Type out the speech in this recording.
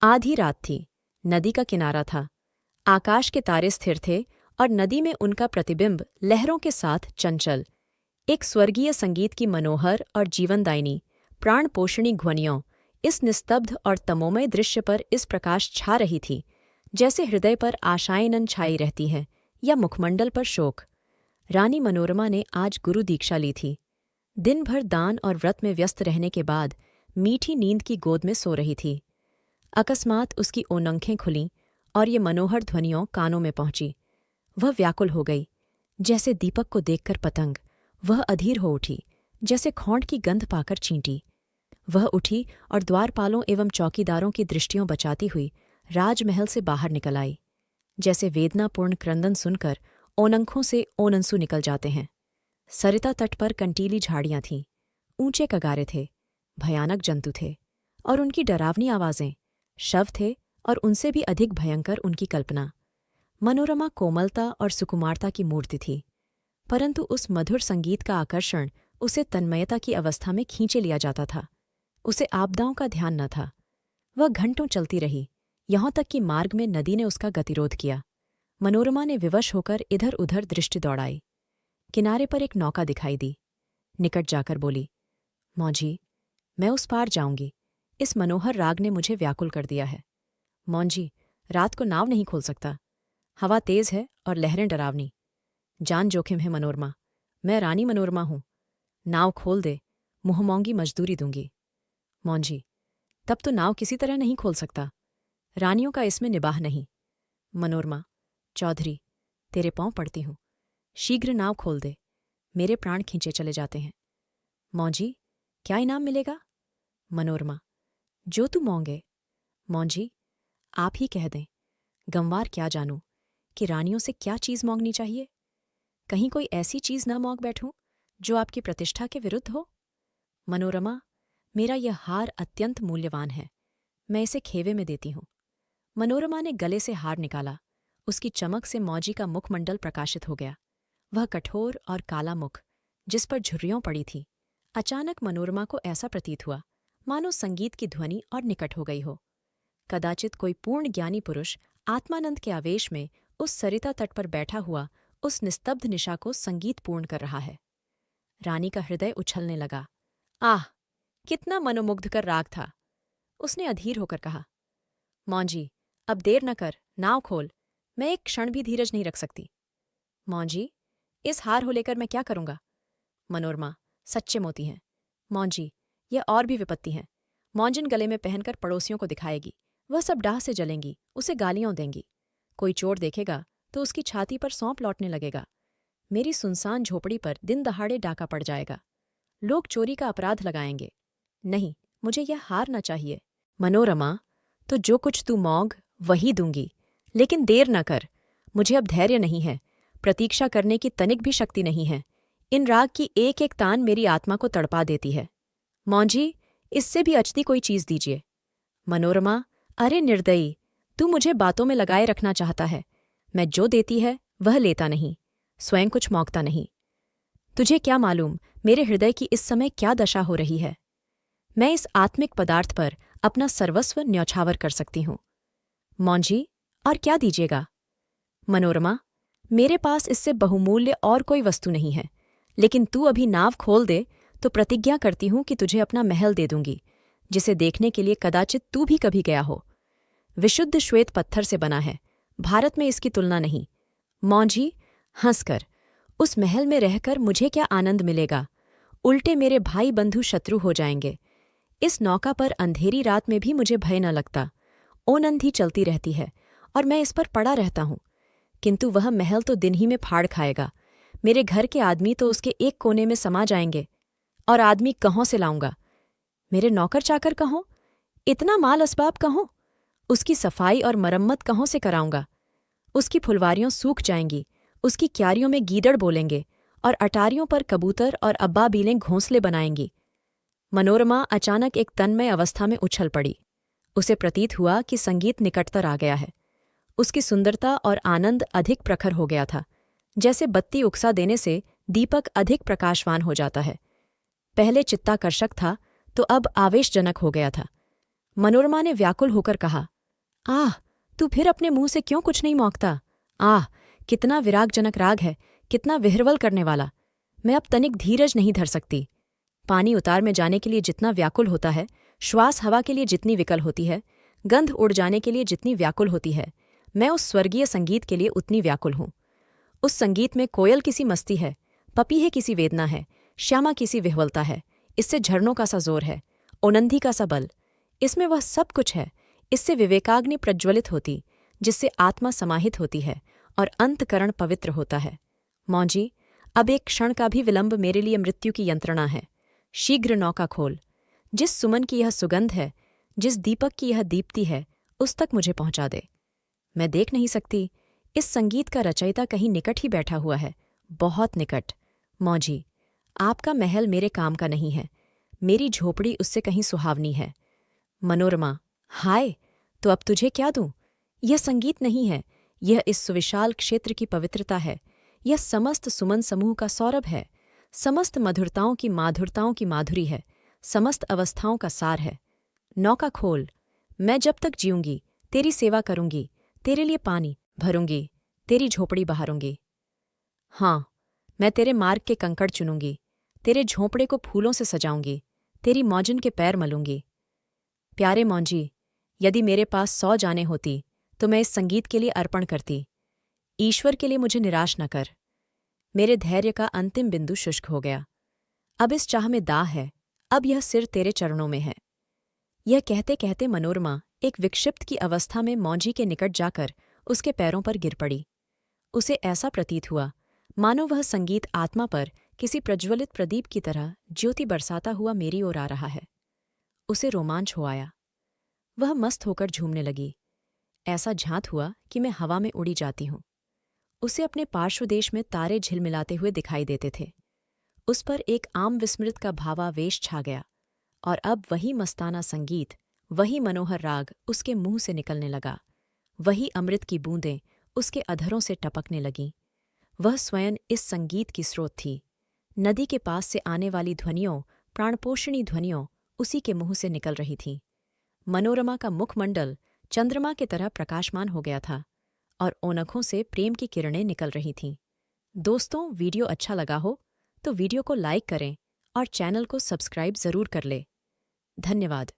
आधी रात थी। नदी का किनारा था। आकाश के तारे स्थिर थे और नदी में उनका प्रतिबिंब लहरों के साथ चंचल। एक स्वर्गीय संगीत की मनोहर और जीवनदायिनी प्राणपोषणी ध्वनियों इस निस्तब्ध और तमोमय दृश्य पर इस प्रकाश छा रही थी, जैसे हृदय पर आशाएं छाई रहती हैं या मुखमंडल पर शोक। रानी मनोरमा ने आज गुरु दीक्षा ली थी। दिन भर दान और व्रत में व्यस्त रहने के बाद मीठी नींद की गोद में सो रही थी। अकस्मात उसकी ओनंखें खुलीं और ये मनोहर ध्वनियों कानों में पहुंची। वह व्याकुल हो गई, जैसे दीपक को देखकर पतंग। वह अधीर हो उठी, जैसे खौंड की गंध पाकर चींटी। वह उठी और द्वारपालों एवं चौकीदारों की दृष्टियों बचाती हुई राजमहल से बाहर निकल आई। जैसे वेदनापूर्ण क्रंदन सुनकर ओनंखों से ओनंसू निकल जाते हैं। सरिता तट पर कंटीली झाड़ियां थीं, ऊंचे कगारे थे, भयानक जंतु थे, और उनकी डरावनी आवाजें। शव थे और उनसे भी अधिक भयंकर उनकी कल्पना। मनोरमा कोमलता और सुकुमारता की मूर्ति थी, परंतु उस मधुर संगीत का आकर्षण उसे तन्मयता की अवस्था में खींचे लिया जाता था। उसे आपदाओं का ध्यान न था। वह घंटों चलती रही, यहाँ तक कि मार्ग में नदी ने उसका गतिरोध किया। मनोरमा ने विवश होकर इधर उधर दृष्टि दौड़ाई। किनारे पर एक नौका दिखाई दी। निकट जाकर बोली, मौजी, मैं उस पार जाऊंगी। इस मनोहर राग ने मुझे व्याकुल कर दिया है। मौजी, रात को नाव नहीं खोल सकता। हवा तेज है और लहरें डरावनी। जान जोखिम है मनोरमा। मैं रानी मनोरमा हूं। नाव खोल दे, मुंहमौंगी मजदूरी दूंगी। मौजी, तब तो नाव किसी तरह नहीं खोल सकता। रानियों का इसमें निबाह नहीं। मनोरमा, चौधरी, तेरे पांव पड़ती हूं, शीघ्र नाव खोल दे। मेरे प्राण खींचे चले जाते हैं। मौजी, क्या इनाम मिलेगा? मनोरमा, जो तू मांगे। मौजी, आप ही कह दें। गंवार क्या जानूं कि रानियों से क्या चीज मांगनी चाहिए। कहीं कोई ऐसी चीज न मांग बैठूं जो आपकी प्रतिष्ठा के विरुद्ध हो। मनोरमा, मेरा यह हार अत्यंत मूल्यवान है। मैं इसे खेवे में देती हूं। मनोरमा ने गले से हार निकाला। उसकी चमक से मौजी का मुखमंडल प्रकाशित हो गया। वह कठोर और काला मुख, जिस पर झुर्रियों पड़ी थी। अचानक मनोरमा को ऐसा प्रतीत हुआ मानो संगीत की ध्वनि और निकट हो गई हो। कदाचित कोई पूर्ण ज्ञानी पुरुष आत्मानंद के आवेश में उस सरिता तट पर बैठा हुआ उस निस्तब्ध निशा को संगीत पूर्ण कर रहा है। रानी का हृदय उछलने लगा। आह, कितना मनोमुग्धकर राग था। उसने अधीर होकर कहा, मौजी, अब देर न कर, नाव खोल। मैं एक क्षण भी धीरज नहीं रख सकती। मौजी, इस हार हो लेकर मैं क्या करूंगा? मनोरमा, सच्चे मोती हैं। मौजी, यह और भी विपत्ति हैं। मौजिन गले में पहनकर पड़ोसियों को दिखाएगी। वह सब डाह से जलेंगी, उसे गालियां देंगी। कोई चोर देखेगा तो उसकी छाती पर सौंप लौटने लगेगा। मेरी सुनसान झोपड़ी पर दिन दहाड़े डाका पड़ जाएगा। लोग चोरी का अपराध लगाएंगे। नहीं, मुझे यह हार न चाहिए। मनोरमा, तो जो कुछ तू मांग वही दूंगी, लेकिन देर न कर। मुझे अब धैर्य नहीं है। प्रतीक्षा करने की तनिक भी शक्ति नहीं है। इन राग की एक एक तान मेरी आत्मा को तड़पा देती है। मौजी, इससे भी अचती कोई चीज दीजिए। मनोरमा, अरे निर्दयी, तू मुझे बातों में लगाए रखना चाहता है। मैं जो देती है वह लेता नहीं, स्वयं कुछ मौंकता नहीं। तुझे क्या मालूम मेरे हृदय की इस समय क्या दशा हो रही है। मैं इस आत्मिक पदार्थ पर अपना सर्वस्व न्यौछावर कर सकती हूं। मौजी, और क्या दीजिएगा? मनोरमा, मेरे पास इससे बहुमूल्य और कोई वस्तु नहीं है, लेकिन तू अभी नाव खोल दे तो प्रतिज्ञा करती हूं कि तुझे अपना महल दे दूंगी, जिसे देखने के लिए कदाचित तू भी कभी गया हो। विशुद्ध श्वेत पत्थर से बना है, भारत में इसकी तुलना नहीं। मौजी, हंसकर, उस महल में रहकर मुझे क्या आनंद मिलेगा? उल्टे मेरे भाई बंधु शत्रु हो जाएंगे। इस नौका पर अंधेरी रात में भी मुझे भय न लगता। ओनंधी चलती रहती है और मैं इस पर पड़ा रहता हूं, किंतु वह महल तो दिन ही में फाड़ खाएगा। मेरे घर के आदमी तो उसके एक कोने में समा जाएंगे। और आदमी कहाँ से लाऊंगा? मेरे नौकर चाकर कहाँ? इतना माल असबाब कहाँ? उसकी सफाई और मरम्मत कहाँ से कराऊंगा? उसकी फुलवारियों सूख जाएंगी, उसकी क्यारियों में गीदड़ बोलेंगे और अटारियों पर कबूतर और अब्बा बीलें घोंसले बनाएंगी। मनोरमा अचानक एक तन्मय अवस्था में उछल पड़ी। उसे प्रतीत हुआ कि संगीत निकटतर आ गया है। उसकी सुंदरता और आनंद अधिक प्रखर हो गया था, जैसे बत्ती उकसा देने से दीपक अधिक प्रकाशवान हो जाता है। पहले चित्ताकर्षक था तो अब आवेशजनक हो गया था। मनोरमा ने व्याकुल होकर कहा, आह, तू फिर अपने मुंह से क्यों कुछ नहीं मौकता? आह, कितना विरागजनक राग है, कितना विह्वल करने वाला। मैं अब तनिक धीरज नहीं धर सकती। पानी उतार में जाने के लिए जितना व्याकुल होता है, श्वास हवा के लिए जितनी विकल होती है, गंध उड़ जाने के लिए जितनी व्याकुल होती है, मैं उस स्वर्गीय संगीत के लिए उतनी व्याकुल हूँ। उस संगीत में कोयल किसी मस्ती है, पपीहे किसी वेदना है, श्यामा किसी विह्वलता है, इससे झरनों का सा जोर है, ओनंधी का सा बल। इसमें वह सब कुछ है। इससे विवेकाग्नि प्रज्वलित होती, जिससे आत्मा समाहित होती है और अंतकरण पवित्र होता है। मौजी, अब एक क्षण का भी विलंब मेरे लिए मृत्यु की यंत्रणा है। शीघ्र नौका खोल। जिस सुमन की यह सुगंध है, जिस दीपक की यह दीप्ति है, उस तक मुझे पहुंचा दे। मैं देख नहीं सकती, इस संगीत का रचयिता कहीं निकट ही बैठा हुआ है, बहुत निकट। मौजी, आपका महल मेरे काम का नहीं है, मेरी झोपड़ी उससे कहीं सुहावनी है। मनोरमा, हाय, तो अब तुझे क्या दूं? यह संगीत नहीं है, यह इस सुविशाल क्षेत्र की पवित्रता है, यह समस्त सुमन समूह का सौरभ है, समस्त मधुरताओं की माधुरी है, समस्त अवस्थाओं का सार है। नौका खोल। मैं जब तक जीऊंगी तेरी सेवा करूंगी, तेरे लिए पानी भरूंगी, तेरी झोपड़ी बहारूंगी। हाँ, मैं तेरे मार्ग के कंकड़ चुनूंगी, तेरे झोंपड़े को फूलों से सजाऊंगी, तेरी मौजन के पैर मलूंगी। प्यारे मौंजी, यदि मेरे पास 100 जाने होती तो मैं इस संगीत के लिए अर्पण करती। ईश्वर के लिए मुझे निराश न कर। मेरे धैर्य का अंतिम बिंदु शुष्क हो गया। अब इस चाह में दाह है, अब यह सिर तेरे चरणों में है। यह कहते कहते मनोरमा एक विक्षिप्त की अवस्था में मौजी के निकट जाकर उसके पैरों पर गिर पड़ी। उसे ऐसा प्रतीत हुआ मानो वह संगीत आत्मा पर किसी प्रज्वलित प्रदीप की तरह ज्योति बरसाता हुआ मेरी ओर आ रहा है। उसे रोमांच हो आया। वह मस्त होकर झूमने लगी। ऐसा झांत हुआ कि मैं हवा में उड़ी जाती हूँ। उसे अपने पार्श्वदेश में तारे झिलमिलाते हुए दिखाई देते थे। उस पर एक आम विस्मृत का भावावेश छा गया, और अब वही मस्ताना संगीत, वही मनोहर राग उसके मुंह से निकलने लगा, वही अमृत की बूंदें उसके अधरों से टपकने लगीं। वह स्वयं इस संगीत की स्रोत थी। नदी के पास से आने वाली ध्वनियों, प्राणपोषणी ध्वनियों उसी के मुंह से निकल रही थीं। मनोरमा का मुखमंडल चंद्रमा की तरह प्रकाशमान हो गया था, और ओनखों से प्रेम की किरणें निकल रही थीं। दोस्तों, वीडियो अच्छा लगा हो तो वीडियो को लाइक करें और चैनल को सब्सक्राइब जरूर कर लें। धन्यवाद।